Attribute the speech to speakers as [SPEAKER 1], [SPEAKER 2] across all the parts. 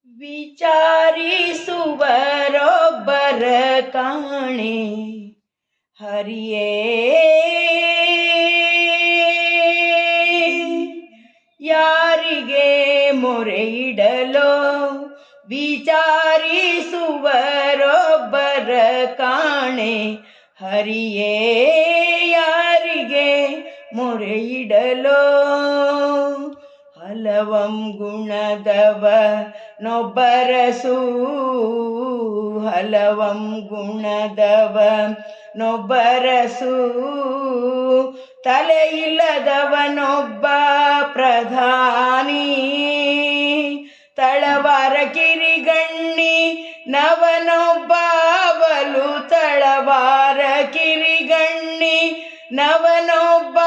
[SPEAKER 1] ವಿಚಾರಿಸುವರೊಬ್ಬರ ಕಾಣೆ ಹರಿಯೇ. ಯಾರಿಗೆ ಮೊರೆ ಇಡಲೋ ವಿಚಾರಿಸುವರೊಬ್ಬರ ಕಾಣೆ ಹರಿಯೇ. ಯಾರಿಗೆ ಮೊರೆ ಇಡಲೋ ಹಲವಂ ಗುಣದವ ನೊಬ್ಬರಸು. ಹಲವಂ ಗುಣದವ ನೊಬ್ಬರಸು. ತಲೆ ಇಲ್ಲದವನೊಬ್ಬ ಪ್ರಧಾನಿ. ತಳವಾರ ಕಿರಿಗಣ್ಣಿ ನವನೊಬ್ಬ ಬಲು. ತಳವಾರ ಕಿರಿಗಣ್ಣಿ ನವನೊಬ್ಬ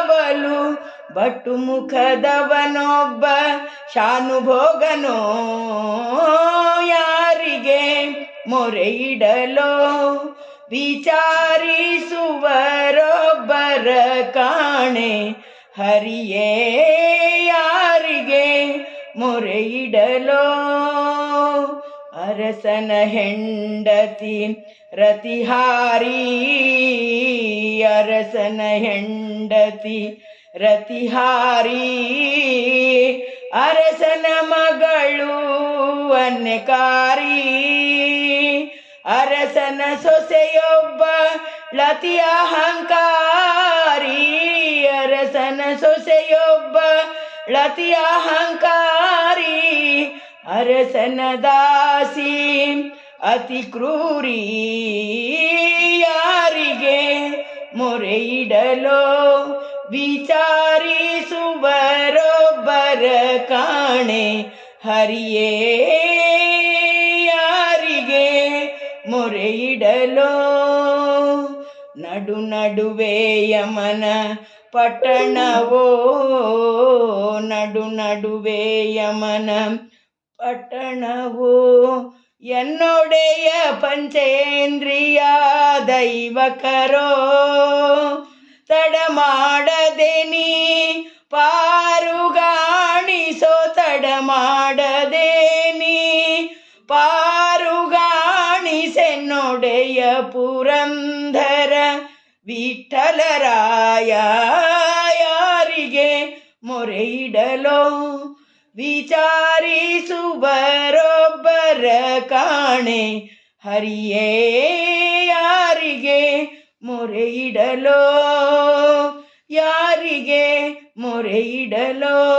[SPEAKER 1] ಬಲು. ಬಟ್ಟು ಮುಖದವನೊಬ್ಬ ಶಾನುಭೋಗನೋ. ಯಾರಿಗೆ ಮೊರೆ ಇಡಲೋ ವಿಚಾರಿಸುವರೊಬ್ಬರ ಕಾಣೆ ಹರಿಯೇ. ಯಾರಿಗೆ ಮೊರೆ ಇಡಲೋ ಅರಸನ ಹೆಂಡತಿ ರತಿಹಾರಿ. ಅರಸನ ಹೆಂಡತಿ ರತಿಹಾರಿ. ಅರಸನ ಮಗಳು ಅನ್ಯಕಾರಿ. ಅರಸನ ಸೊಸೆಯೊಬ್ಬ ಲತಿ ಅಹಂಕಾರಿ. ಅರಸನ ಸೊಸೆಯೊಬ್ಬ ಲತಿ ಅಹಂಕಾರಿ. ಅರಸನ ದಾಸಿ ಅತಿ ಕ್ರೂರಿ. ಯಾರಿಗೆ ಮೊರೆ ಇಡಲೋ ವಿಚಾರಿಸುವರೊಬ್ಬರ ಕಾಣೆ ಹರಿಯೇ. ಯಾರಿಗೆ ಮೊರೆ ಇಡಲೋ ನಡು ನಡುವೆ ಯಮನ ಪಟ್ಟಣವೋ. ನಡು ನಡುವೆ ಯಮನ ಪಟ್ಟಣವೋ. ಎನ್ನೊಡೆಯ ಪಂಚೇಂದ್ರಿಯ ದೈವಕರೋ. ತಡ ಮಾಡದೆ ನೀ ಪಾರುಗಾಣಿಸೋ. ತಡ ಮಾಡದೆ ನೀ ಪಾರುಗಾಣಿಸೆನ್ನೊಡೆಯ ಪುರಂದರ ವಿಠಲರಾಯ. ಯಾರಿಗೆ ಮೊರೆ ಇಡಲೋ ವಿಚಾರಿಸುವರೊಬ್ಬರ ಕಾಣೆ ಹರಿಯೇ. ಯಾರಿಗೆ ಮೊರೆ ಇಡಲೋ. ಯಾರಿಗೆ ಮೊರೆ ಇಡಲೋ.